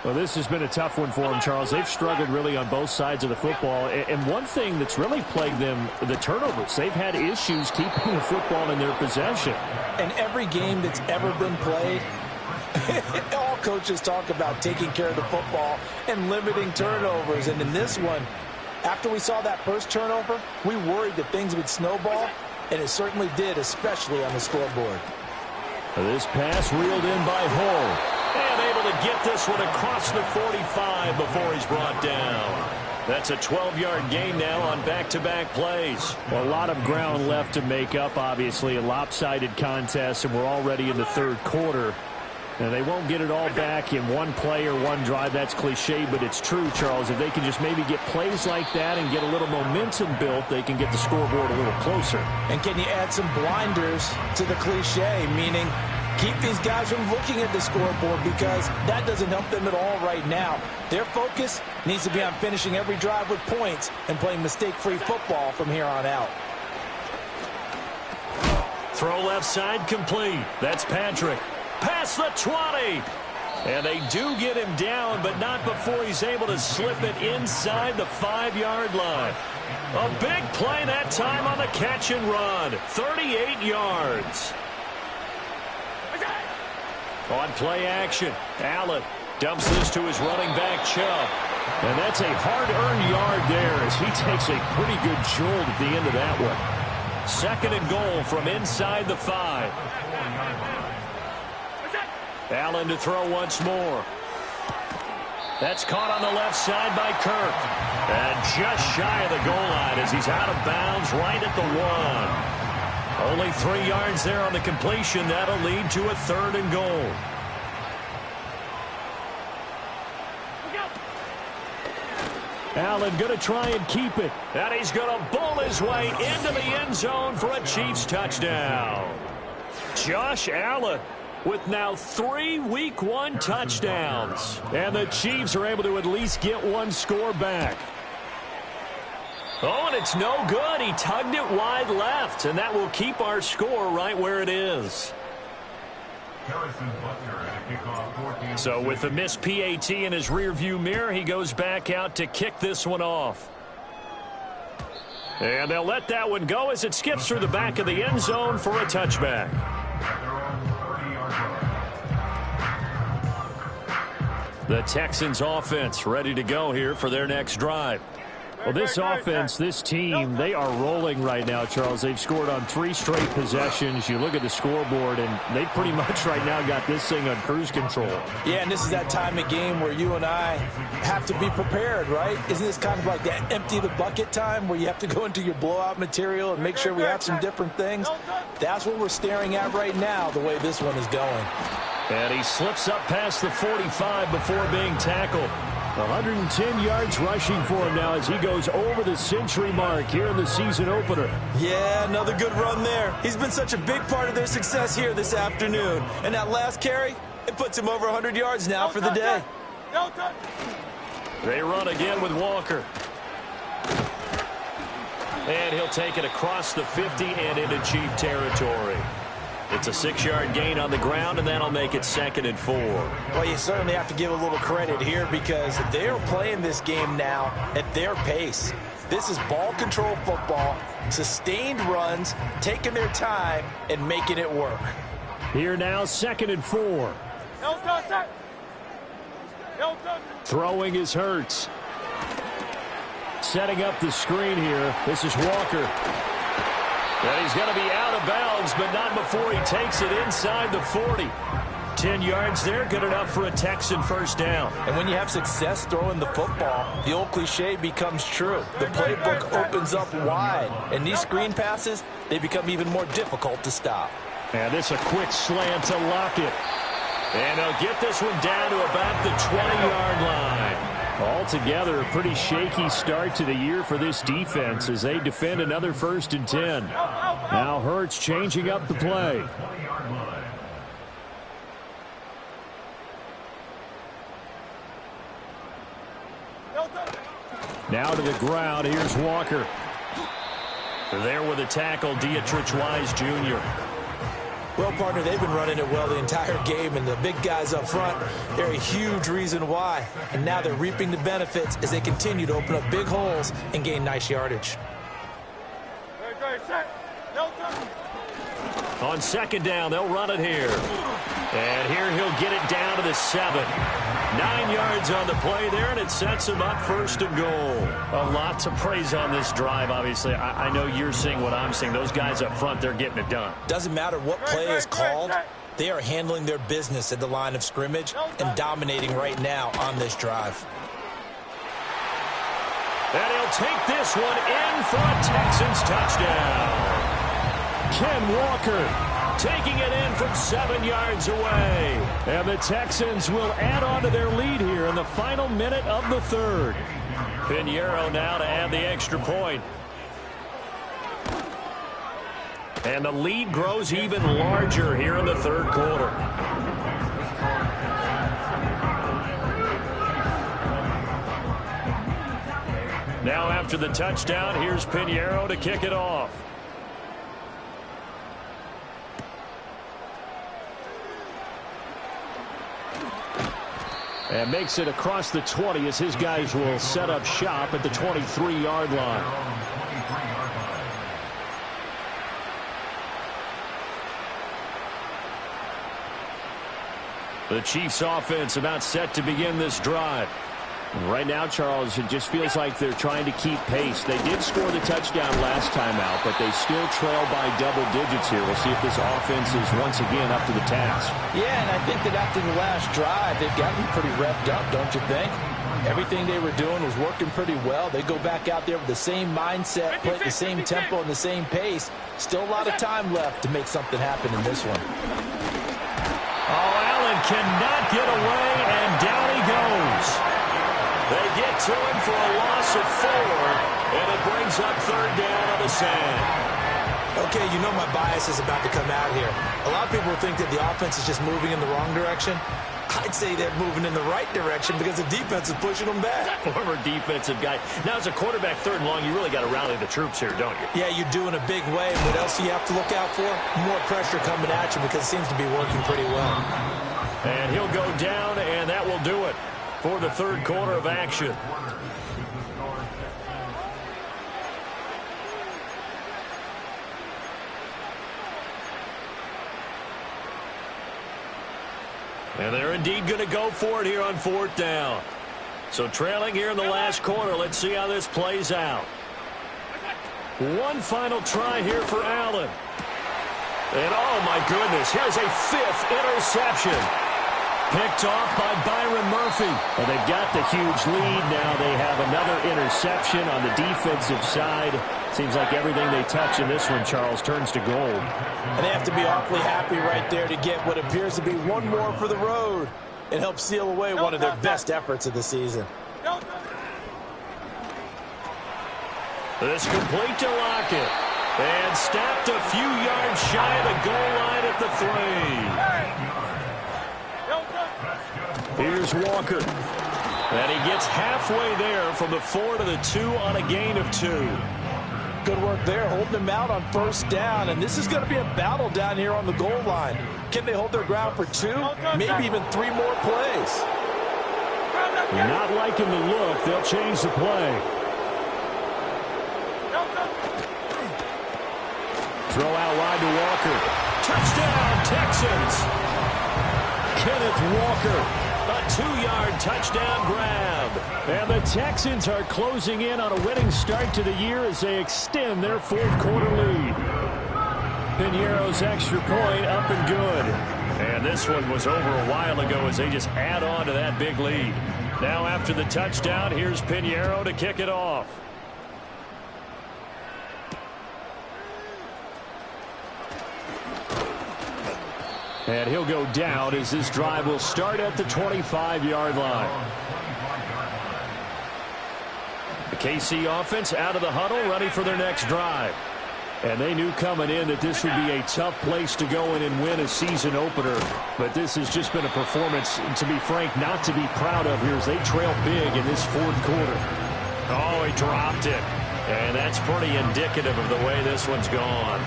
Well, this has been a tough one for them, Charles. They've struggled really on both sides of the football. And one thing that's really plagued them, the turnovers. They've had issues keeping the football in their possession. And every game that's ever been played, all coaches talk about taking care of the football and limiting turnovers. And in this one, after we saw that first turnover, we worried that things would snowball, and it certainly did, especially on the scoreboard. This pass reeled in by Hull. And able to get this one across the 45 before he's brought down. That's a 12-yard gain now on back-to-back plays. Well, a lot of ground left to make up, obviously. A lopsided contest, and we're already in the 3rd quarter. And they won't get it all back in one play or one drive. That's cliche, but it's true, Charles. If they can just maybe get plays like that and get a little momentum built, they can get the scoreboard a little closer. And can you add some blinders to the cliche, meaning keep these guys from looking at the scoreboard, because that doesn't help them at all right now. Their focus needs to be on finishing every drive with points and playing mistake-free football from here on out. Throw left side complete. That's Patrick. Past the 20. And they do get him down, but not before he's able to slip it inside the 5-yard line. A big play that time on the catch and run. 38 yards. On play action, Allen dumps this to his running back, Chubb. And that's a hard-earned yard there as he takes a pretty good jolt at the end of that one. 2nd and goal from inside the 5. Allen to throw once more. That's caught on the left side by Kirk. And just shy of the goal line as he's out of bounds right at the 1. Only 3 yards there on the completion. That'll lead to a 3rd and goal. Allen going to try and keep it. And he's going to bull his way into the end zone for a Chiefs touchdown. Josh Allen with now 3 Week 1 touchdowns. And the Chiefs are able to at least get 1 score back. Oh, and it's no good. He tugged it wide left, and that will keep our score right where it is. So with the missed PAT in his rearview mirror, he goes back out to kick this one off. And they'll let that one go as it skips through the back of the end zone for a touchback. The Texans offense ready to go here for their next drive. Well, this offense, this team, they are rolling right now, Charles. They've scored on 3 straight possessions. You look at the scoreboard, and they pretty much right now got this thing on cruise control. Yeah, and this is that time of game where you and I have to be prepared, right? Isn't this kind of like that empty the bucket time where you have to go into your blowout material and make sure we have some different things? That's what we're staring at right now, the way this one is going. And he slips up past the 45 before being tackled. 110 yards rushing for him now as he goes over the century mark here in the season opener. Yeah, another good run there. He's been such a big part of their success here this afternoon. And that last carry, it puts him over 100 yards now for the day. They run again with Walker. And he'll take it across the 50 and into Chief territory. It's a 6-yard gain on the ground, and that'll make it 2nd and 4. Well, you certainly have to give a little credit here because they're playing this game now at their pace. This is ball control football, sustained runs, taking their time, and making it work. Here now, 2nd and 4. Throwing is Hurts. Setting up the screen here. This is Walker. And he's going to be out of bounds, but not before he takes it inside the 40. 10 yards there, good enough for a Texan first down. And when you have success throwing the football, the old cliche becomes true. The playbook opens up wide, and these screen passes, they become even more difficult to stop. And this a quick slant to Lockett. And they'll get this one down to about the 20-yard line. Altogether, a pretty shaky start to the year for this defense as they defend another 1st and 10. Now Hurts changing up the play. Now to the ground. Here's Walker. There with a tackle, Dietrich Wise Jr. Well, partner, they've been running it well the entire game, and the big guys up front, they're a huge reason why. And now they're reaping the benefits as they continue to open up big holes and gain nice yardage. On 2nd down, they'll run it here. And here he'll get it down to the 7. 9 yards on the play there, and it sets him up 1st and goal. A lot to praise on this drive, obviously. I know you're seeing what I'm seeing. Those guys up front, they're getting it done. Doesn't matter what play is called. They are handling their business at the line of scrimmage and dominating right now on this drive. And he'll take this one in for a Texans touchdown. Ken Walker taking it in from 7 yards away. And the Texans will add on to their lead here in the final minute of the 3rd. Pinheiro now to add the extra point. And the lead grows even larger here in the 3rd quarter. Now after the touchdown, here's Pinheiro to kick it off. And makes it across the 20 as his guys will set up shop at the 23-yard line. The Chiefs offense about set to begin this drive. Right now, Charles, it just feels like they're trying to keep pace. They did score the touchdown last time out, but they still trail by double digits here. We'll see if this offense is once again up to the task. Yeah, and I think that after the last drive, they've gotten pretty revved up, don't you think? Everything they were doing was working pretty well. They go back out there with the same mindset, play at the same tempo and the same pace. Still a lot of time left to make something happen in this one. Oh, Allen cannot get away, and down he goes. They get to him for a loss of 4, and it brings up third down on the sand. Okay, you know my bias is about to come out here. A lot of people think that the offense is just moving in the wrong direction. I'd say they're moving in the right direction because the defense is pushing them back. Former defensive guy. Now, as a quarterback, third and long, you really got to rally the troops here, don't you? Yeah, you do in a big way. What else do you have to look out for? More pressure coming at you because it seems to be working pretty well. And he'll go down, and that will do it for the third quarter of action. And they're indeed going to go for it here on fourth down. So trailing here in the last quarter. Let's see how this plays out. One final try here for Allen. And oh my goodness, here's a 5th interception. Picked off by Byron Murphy. Well, they've got the huge lead. Now they have another interception on the defensive side. Seems like everything they touch in this one, Charles, turns to gold. And they have to be awfully happy right there to get what appears to be one more for the road. It helps seal away one of their best efforts of the season. This complete to Lockett. And stopped a few yards shy of the goal line at the 3. Here's Walker. And he gets halfway there from the 4 to the 2 on a gain of 2. Good work there, holding them out on first down. And this is going to be a battle down here on the goal line. Can they hold their ground for 2, maybe even 3 more plays? Not liking the look. They'll change the play. Throw out wide to Walker. Touchdown, Texans. Kenneth Walker. A 2-yard touchdown grab. And the Texans are closing in on a winning start to the year as they extend their fourth quarter lead. Piñeiro's extra point up and good. And this one was over a while ago as they just add on to that big lead. Now after the touchdown, here's Piñeiro to kick it off. And he'll go down as this drive will start at the 25-yard line. The KC offense out of the huddle, ready for their next drive. And they knew coming in that this would be a tough place to go in and win a season opener. But this has just been a performance, to be frank, not to be proud of here as they trail big in this fourth quarter. Oh, he dropped it. And that's pretty indicative of the way this one's gone.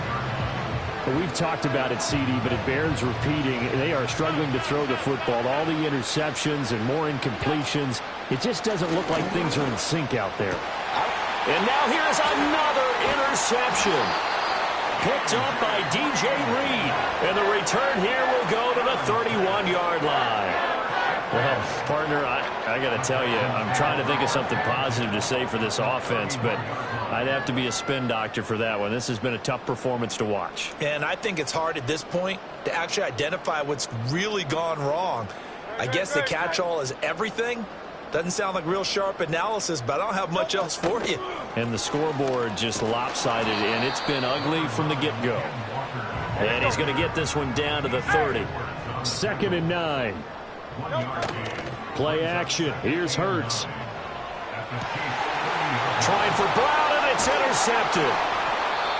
Well, we've talked about it, CD, but it bears repeating. They are struggling to throw the football. All the interceptions and more incompletions. It just doesn't look like things are in sync out there. And now here's another interception. Picked up by DJ Reed. And the return here will go to the 31-yard line. Well, partner, I got to tell you, I'm trying to think of something positive to say for this offense, but I'd have to be a spin doctor for that one. This has been a tough performance to watch. And I think it's hard at this point to actually identify what's really gone wrong. I guess the catch-all is everything. Doesn't sound like real sharp analysis, but I don't have much else for you. And the scoreboard just lopsided, and it's been ugly from the get-go. And he's going to get this one down to the 30. 2nd and 9. Play action. Here's Hurts. Trying for Brown, and it's intercepted.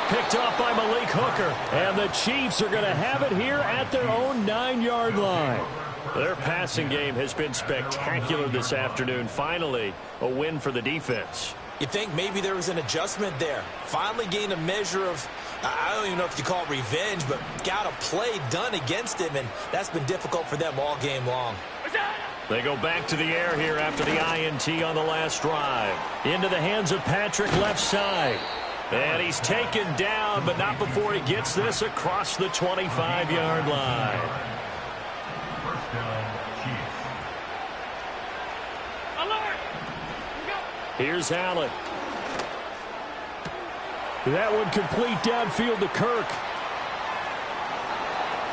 Picked off by Malik Hooker. And the Chiefs are going to have it here at their own 9-yard line. Their passing game has been spectacular this afternoon. Finally, a win for the defense. You think maybe there was an adjustment there. Finally gained a measure of, I don't even know if you call it revenge, but got a play done against him, and that's been difficult for them all game long. They go back to the air here after the INT on the last drive. Into the hands of Patrick left side. And he's taken down, but not before he gets this across the 25-yard line. Here's Allen. That one complete downfield to Kirk.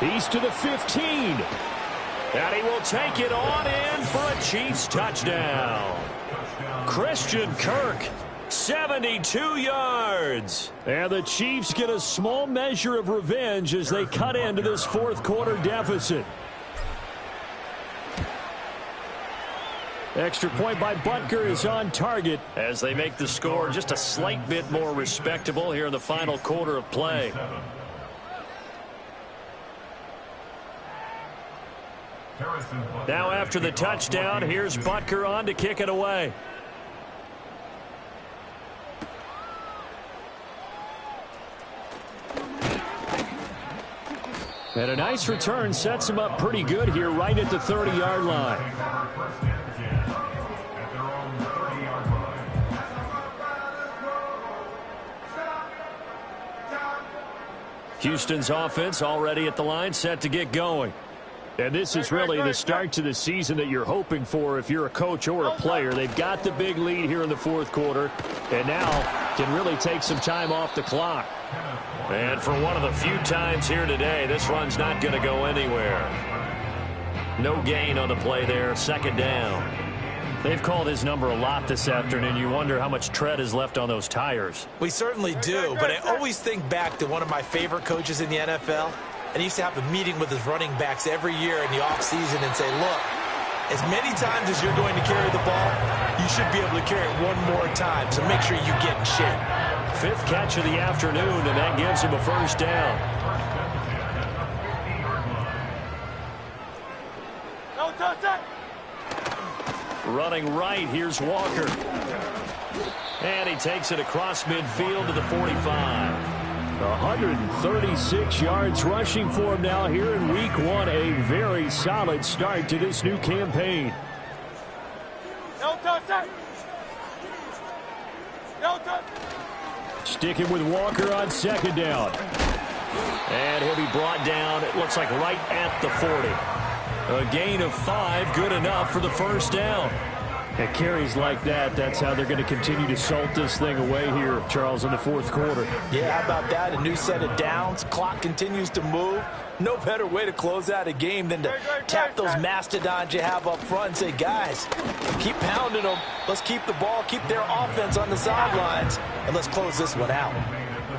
He's to the 15. And he will take it on in for a Chiefs touchdown. Christian Kirk, 72 yards. And the Chiefs get a small measure of revenge as they cut into this fourth quarter deficit. Extra point by Butker is on target as they make the score just a slight bit more respectable here in the final quarter of play. Now after the touchdown, here's Butker on to kick it away. And a nice return sets him up pretty good here right at the 30-yard line. Houston's offense already at the line, set to get going. And this is really the start to the season that you're hoping for if you're a coach or a player. They've got the big lead here in the fourth quarter, and now can really take some time off the clock. And for one of the few times here today, this run's not going to go anywhere. No gain on the play there, second down. They've called his number a lot this afternoon. You wonder how much tread is left on those tires. We certainly do, but I always think back to one of my favorite coaches in the NFL. And he used to have a meeting with his running backs every year in the offseason and say, look, as many times as you're going to carry the ball, you should be able to carry it one more time, so make sure you get in shape. Fifth catch of the afternoon, and that gives him a first down. Running right, here's Walker. And he takes it across midfield to the 45. 136 yards rushing for him now here in week one. A very solid start to this new campaign. Sticking with Walker on second down. And he'll be brought down, it looks like right at the 40. A gain of 5, good enough for the first down. At carries like that, that's how they're going to continue to salt this thing away here, Charles, in the fourth quarter. Yeah, how about that? A new set of downs. Clock continues to move. No better way to close out a game than to tap those mastodons you have up front and say, guys, keep pounding them. Let's keep the ball, keep their offense on the sidelines, and let's close this one out.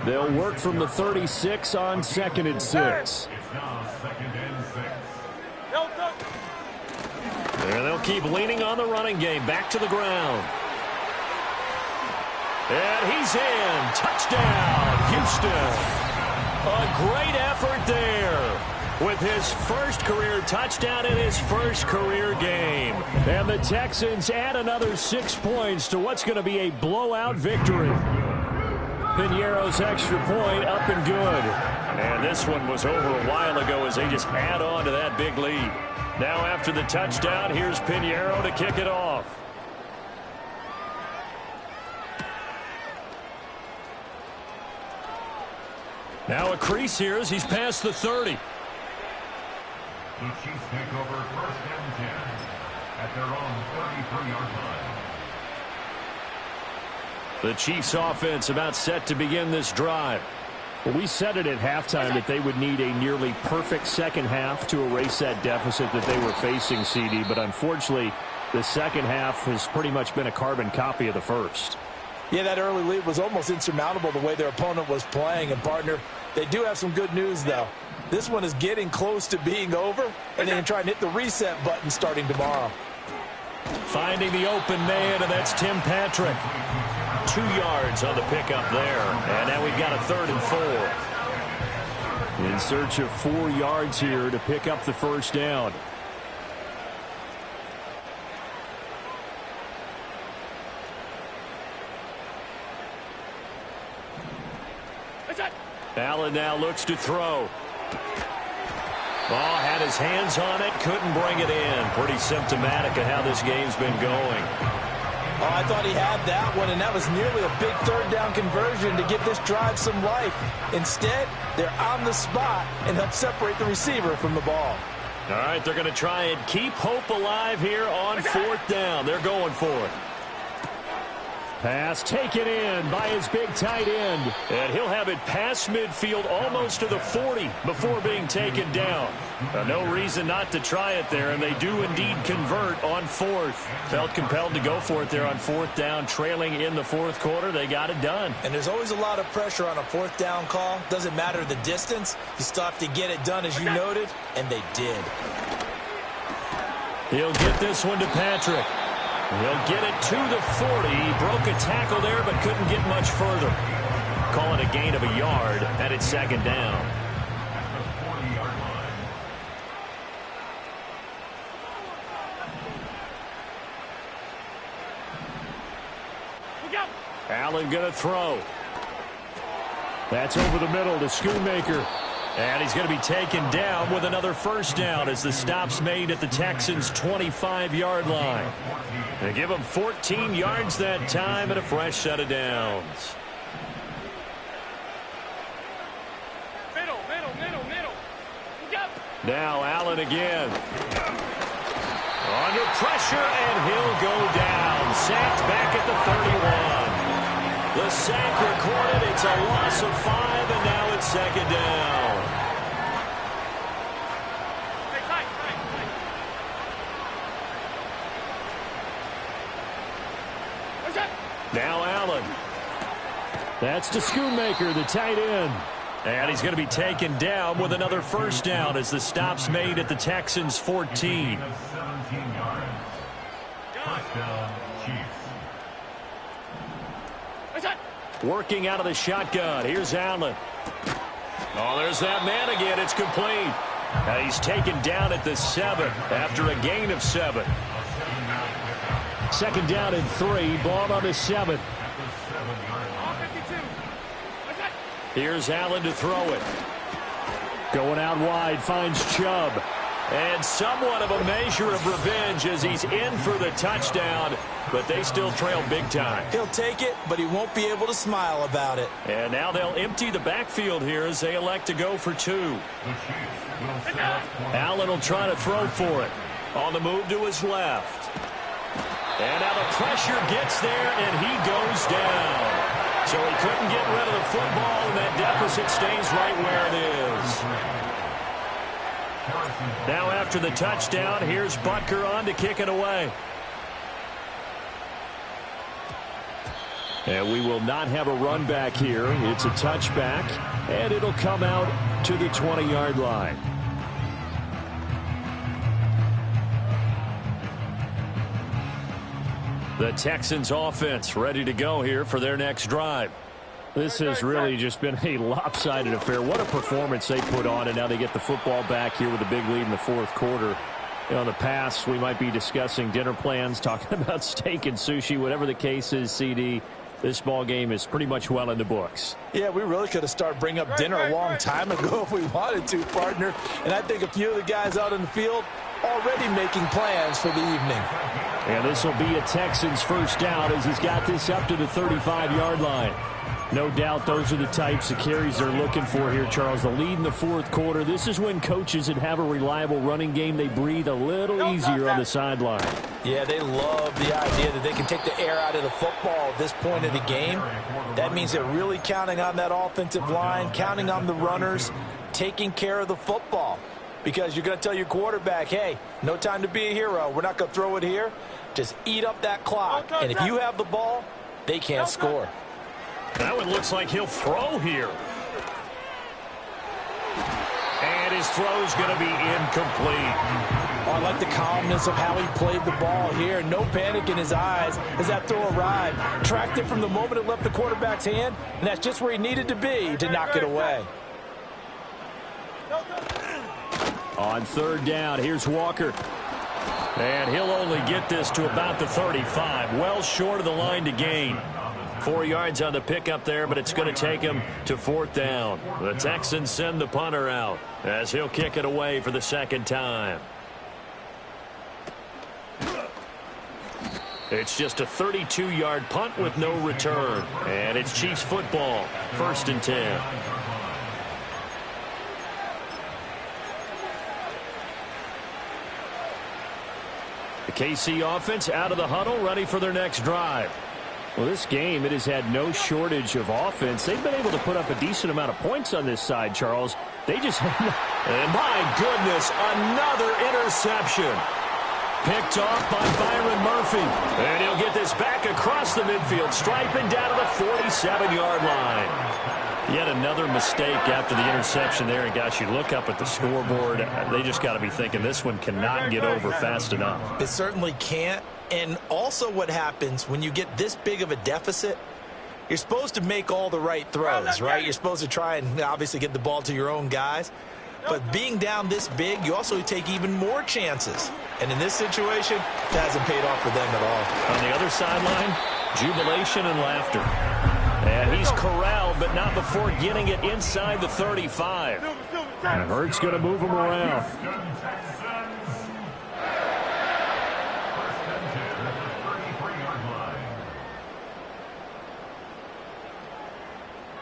They'll work from the 36 on 2nd and 6. And they'll keep leaning on the running game. Back to the ground. And he's in. Touchdown, Houston. A great effort there with his first career touchdown in his first career game. And the Texans add another 6 points to what's going to be a blowout victory. Piñeiro's extra point up and good. And this one was over a while ago as they just add on to that big lead. Now after the touchdown, here's Piñeiro to kick it off. Now a crease here as he's past the 30. The Chiefs take over first and 10 at their own 33-yard line. The Chiefs offense about set to begin this drive. Well, we said it at halftime that they would need a nearly perfect second half to erase that deficit that they were facing, CD. But unfortunately, the second half has pretty much been a carbon copy of the first. Yeah, that early lead was almost insurmountable the way their opponent was playing. And, partner, they do have some good news, though. This one is getting close to being over, and they can try and hit the reset button starting tomorrow. Finding the open man, and that's Tim Patrick. 2 yards on the pickup there. And now we've got a 3rd and 4. In search of 4 yards here to pick up the first down. Allen now looks to throw. Ball had his hands on it, couldn't bring it in. Pretty symptomatic of how this game's been going. Oh, I thought he had that one, and that was nearly a big third down conversion to give this drive some life. Instead, they're on the spot and help separate the receiver from the ball. All right, they're going to try and keep hope alive here on 4th down. They're going for it. Pass taken in by his big tight end. And he'll have it past midfield almost to the 40 before being taken down. No reason not to try it there, and they do indeed convert on fourth. Felt compelled to go for it there on fourth down, trailing in the fourth quarter. They got it done. And there's always a lot of pressure on a fourth down call. Doesn't matter the distance. You still have to get it done, as you noted, and they did. He'll get this one to Patrick. He'll get it to the 40. He broke a tackle there but couldn't get much further. Call it a gain of a yard, and it's second down. Allen going to throw. That's over the middle to Schoonmaker. And he's going to be taken down with another first down as the stop's made at the Texans' 25-yard line. They give him 14 yards that time and a fresh set of downs. Middle. Now Allen again. Under pressure, and he'll go down. Sacked back at the 31. The sack recorded. It's a loss of 5, and now it's second down. Now Allen. That's to Schoonmaker, the tight end. And he's going to be taken down with another first down as the stop's made at the Texans' 14. 17 yards. First down, Chiefs. Working out of the shotgun. Here's Allen. Oh, there's that man again. It's complete. And he's taken down at the 7 after a gain of 7. Second down and 3. Ball on the 7. Here's Allen to throw it. Going out wide, finds Chubb. And somewhat of a measure of revenge as he's in for the touchdown, but they still trail big time. He'll take it, but he won't be able to smile about it. And now they'll empty the backfield here as they elect to go for 2. Allen will try to throw for it. On the move to his left. And now the pressure gets there, and he goes down. So he couldn't get rid of the football, and that deficit stays right where it is. Now after the touchdown, here's Butker on to kick it away. And we will not have a run back here. It's a touchback, and it'll come out to the 20-yard line. The Texans offense ready to go here for their next drive. This has really just been a lopsided affair. What a performance they put on, and now they get the football back here with a big lead in the fourth quarter. You know, in the past, we might be discussing dinner plans, talking about steak and sushi, whatever the case is, CD. This ball game is pretty much well in the books. Yeah, we really could have started bringing up dinner a long time ago if we wanted to, partner. And I think a few of the guys out in the field already making plans for the evening. And this will be a Texans first down as he's got this up to the 35-yard line. No doubt those are the types of carries they're looking for here, Charles. The lead in the fourth quarter. This is when coaches that have a reliable running game, they breathe a little easier on the sideline. Yeah, they love the idea that they can take the air out of the football at this point of the game. That means they're really counting on that offensive line, counting on the runners, taking care of the football. Because you're going to tell your quarterback, hey, no time to be a hero. We're not going to throw it here. Just eat up that clock. And if you have the ball, they can't score. That one looks like he'll throw here. And his throw's going to be incomplete. Oh, I like the calmness of how he played the ball here. No panic in his eyes as that throw arrived. Tracked it from the moment it left the quarterback's hand, and that's just where he needed to be to knock it away. On third down, here's Walker. And he'll only get this to about the 35. Well short of the line to gain. 4 yards on the pickup there, but it's going to take him to fourth down. The Texans send the punter out as he'll kick it away for the second time. It's just a 32-yard punt with no return. And it's Chiefs football, 1st and 10. The KC offense out of the huddle, ready for their next drive. Well, this game, it has had no shortage of offense. They've been able to put up a decent amount of points on this side, Charles. They just... And my goodness, another interception. Picked off by Byron Murphy. And he'll get this back across the midfield stripe and down to the 47-yard line. Yet another mistake after the interception there. And, gosh, you look up at the scoreboard. They just got to be thinking this one cannot get over fast enough. It certainly can't. And also what happens when you get this big of a deficit, you're supposed to make all the right throws, right? You're supposed to try and obviously get the ball to your own guys. But being down this big, you also take even more chances. And in this situation, it hasn't paid off for them at all. On the other sideline, jubilation and laughter. And he's corralled, but not before getting it inside the 35. And Hurts going to move him around.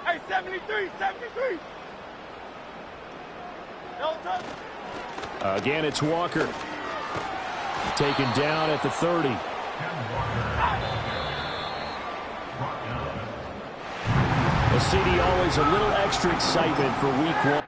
Hey, 73, 73. Again, it's Walker. Taken down at the 30. Well, CD, always a little extra excitement for week one.